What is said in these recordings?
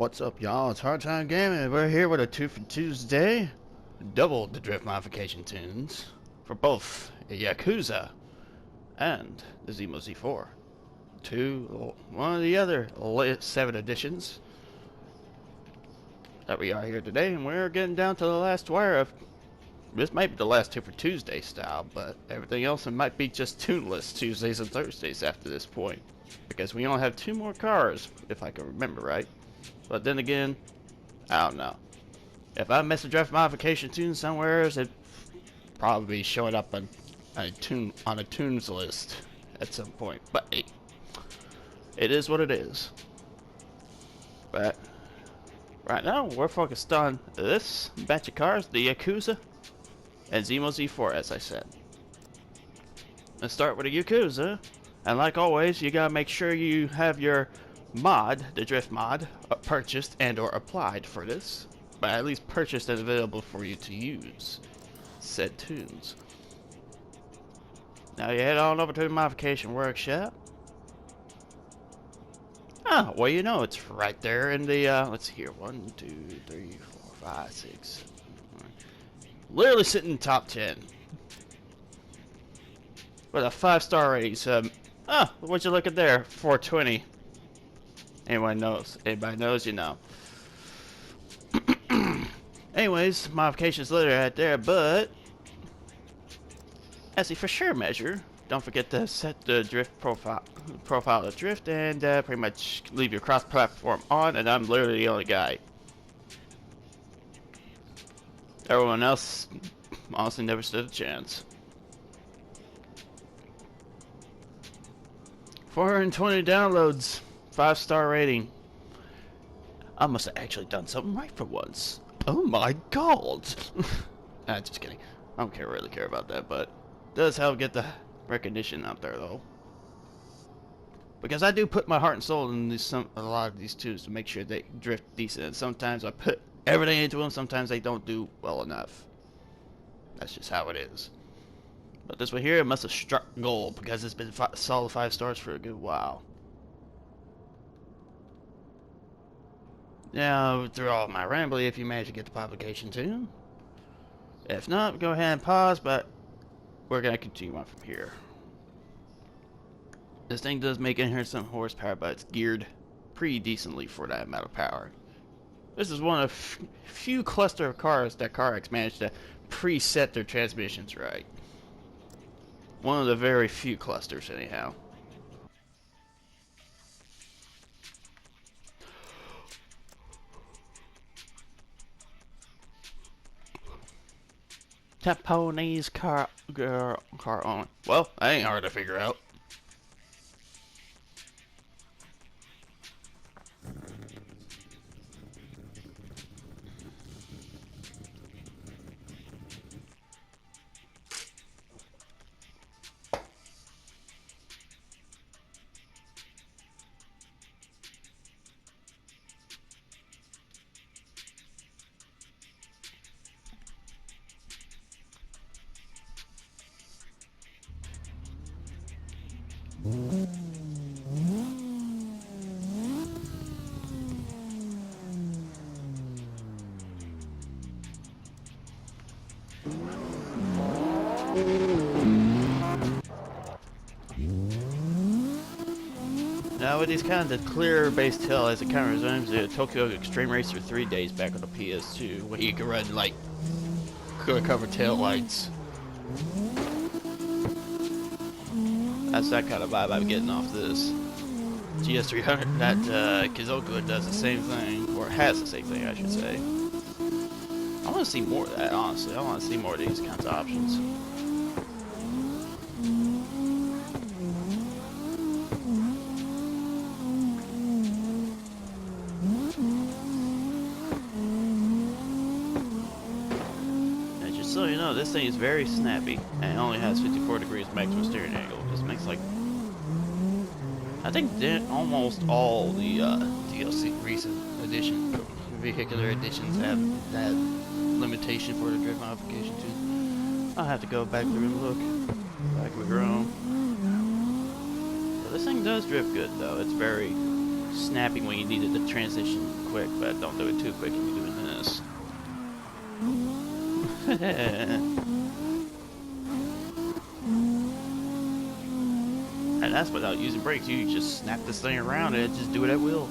What's up, y'all? It's Hard Time Gaming, and we're here with a Twofer Tuesday. Double the drift modification tunes for both a Yakuza and the Zismo Z4. One of the other 7 editions that we are here today, and we're getting down to the last wire of. This might be the last Twofer Tuesday style, but everything else it might be just tuneless Tuesdays and Thursdays after this point, because we only have 2 more cars, if I can remember right. But then again, I don't know. If I miss a drift modification tune somewhere, it probably be showing up on a tunes list at some point. But hey, it is what it is. But right now, we're focused on this batch of cars, the Yakuza and Zismo Z4, as I said. Let's start with the Yakuza, and like always, you gotta make sure you have your mod, the drift mod, purchased and or applied for this, but at least purchased and available for you to use said tunes. Now you head on over to the modification workshop. Ah, well, you know, it's right there in the let's see here, 1 2 3 4 5 6 literally sitting in the top 10 with a 5-star rating. So what'd you look at there? 420. Anybody knows, you know. Anyways, modifications later right there, but as a for sure measure, don't forget to set the drift profile of drift, and pretty much leave your cross-platform on, and I'm literally the only guy. Everyone else honestly never stood a chance. 420 downloads. 5-star rating. I must have actually done something right for once. Oh my god! Just kidding. I don't really care about that, but it does help get the recognition out there, though. Because I do put my heart and soul in a lot of these tunes to make sure they drift decent. And sometimes I put everything into them. Sometimes they don't do well enough. That's just how it is. But this one here, it must have struck gold because it's been solid 5 stars for a good while. Now, through all my rambling, if you manage to get the publication tune. If not, go ahead and pause, but we're going to continue on from here. This thing does make in here some horsepower, but it's geared pretty decently for that amount of power. This is one of few cluster of cars that Carx managed to preset their transmissions right. One of the very few clusters, anyhow. Japanese car on. Well, that ain't hard to figure out. Now with these kind of clear base tail, as it kind of resembles the Tokyo Extreme Racer 3 days back on the PS2, where you could run like clear cover tail lights. That's that kind of vibe I'm getting off this. GS300, that Kizoku does the same thing, or has the same thing, I should say. I want to see more of that, honestly. I want to see more of these kinds of options. So you know, this thing is very snappy, and it only has 54 degrees maximum steering angle. This makes like, I think almost all the DLC recent vehicular editions have that limitation for the drift modification too. I'll have to go back through and look. Back with Rome. But this thing does drift good though. It's very snapping when you needed to transition quick, but don't do it too quick if you're doing this. And that's without using brakes. You just snap this thing around and just do it at will.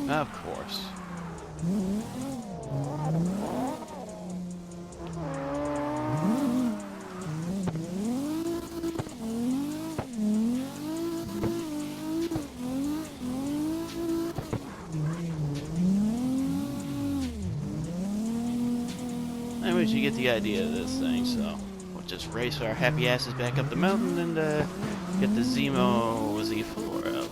Of course. Anyways, you get the idea of this thing, so we'll just race our happy asses back up the mountain and get the Zismo Z4 out.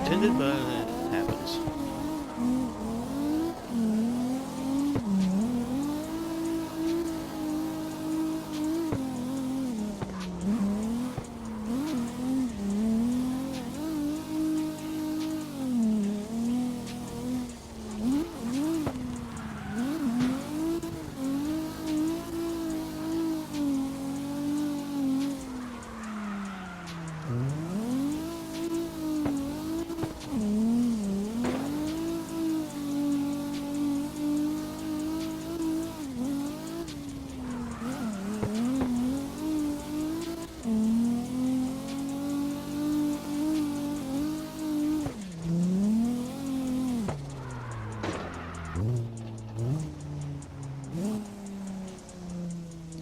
Intended, but it happens.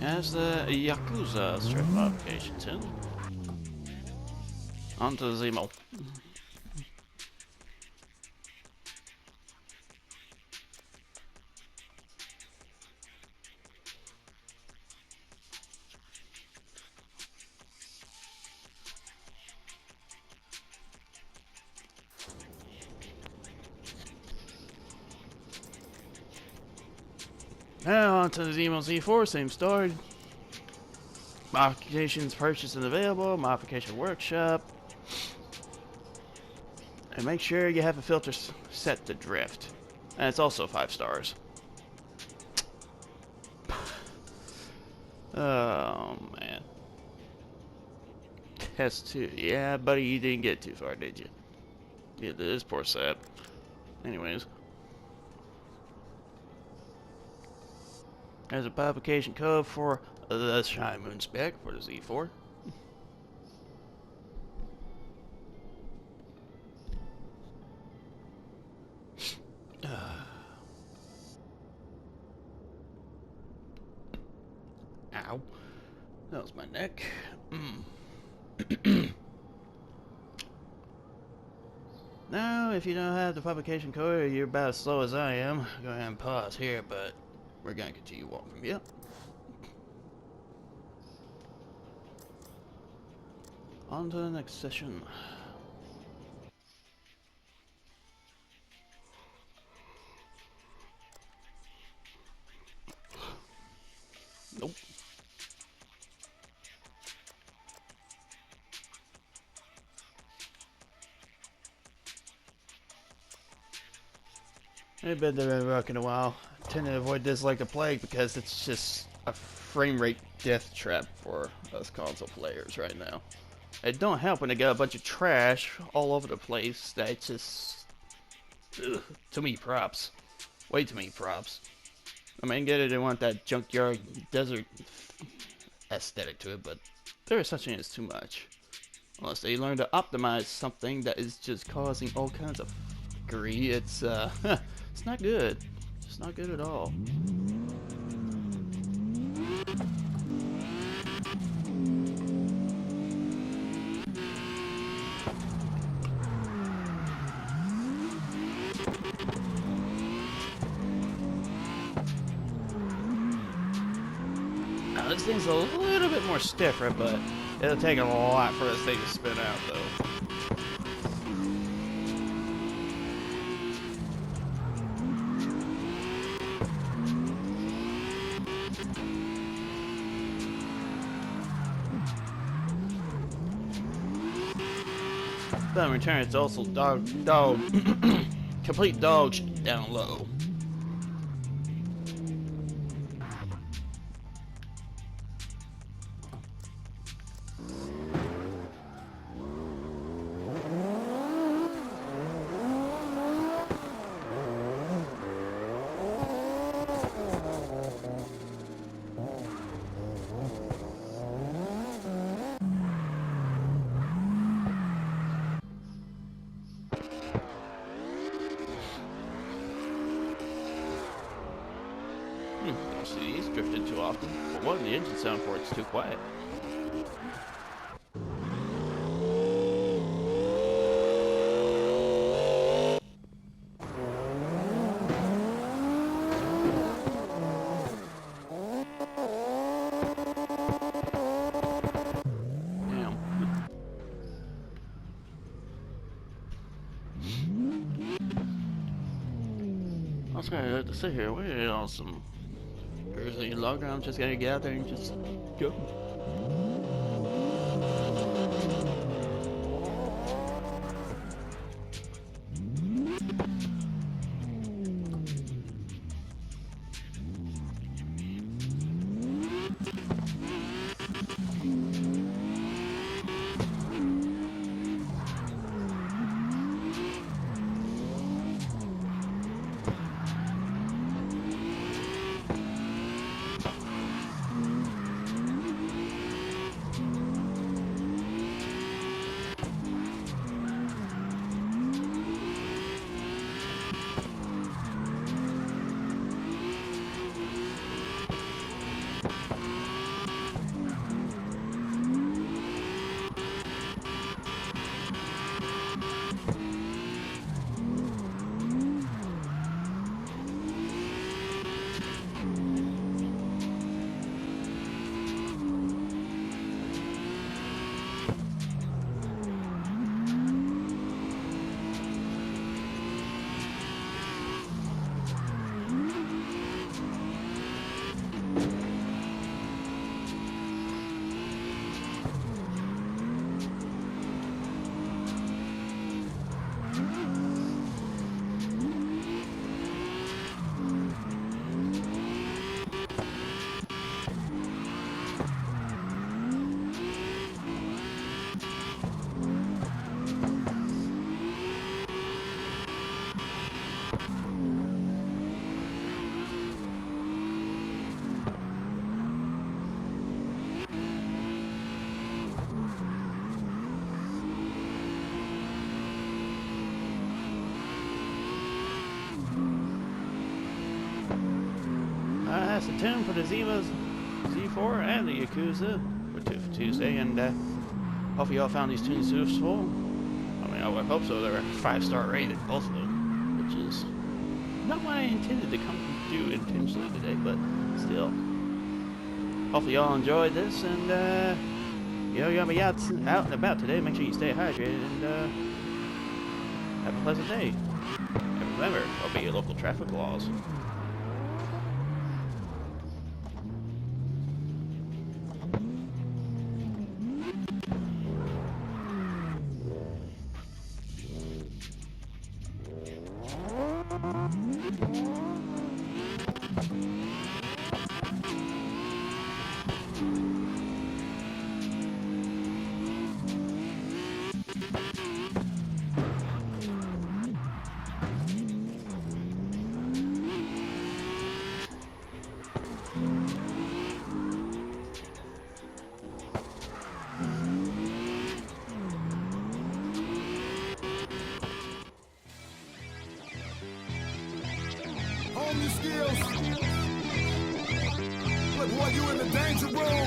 As the Yakuza strip modification 10. Onto the Zismo. Now onto the Zismo Z4, same story. Modifications purchased and available, modification workshop. And make sure you have a filter set to drift. And it's also 5 stars. Oh man. Test 2. Yeah, buddy, you didn't get too far, did you? Yeah, this poor sap. Anyways. There's a publication code for the Shine Moon spec for the Z4. Ow. That was my neck. Now, if you don't have the publication code or you're about as slow as I am, go ahead and pause here, but we're gonna continue walking from here. On to the next session. Nope. I've been there in a while. I tend to avoid this like the plague because it's just a frame rate death trap for us console players right now. It don't help when they got a bunch of trash all over the place that it's just... Ugh, too many props. Way too many props. I mean, get it, they want that junkyard desert aesthetic to it, but there is such thing as too much. Unless they learn to optimize something that is just causing all kinds of fuckery, it's it's not good. It's not good at all. Now, this thing's a little bit more stiffer, but it'll take a lot for this thing to spin out, though. But in return, it's also complete dog shit down low. Don't see these drifting too often. But one, the engine sound for it's too quiet. Damn. I was gonna have to sit here waiting on some Grizzly longer. I'm just gonna get out there and just go. That's the tune for the Zismos. Z4 and the Yakuza for Twofer Tuesday, and hopefully y'all found these tunes useful. I mean, I would hope so. They're 5-star rated, both of them, which is not what I intended to come do intentionally today, but still. Hopefully y'all enjoyed this, and you know, you'll be out and about today. Make sure you stay hydrated, and have a pleasant day. And remember, obey your local traffic laws. Hone your skills. Look, boy, you in the danger room.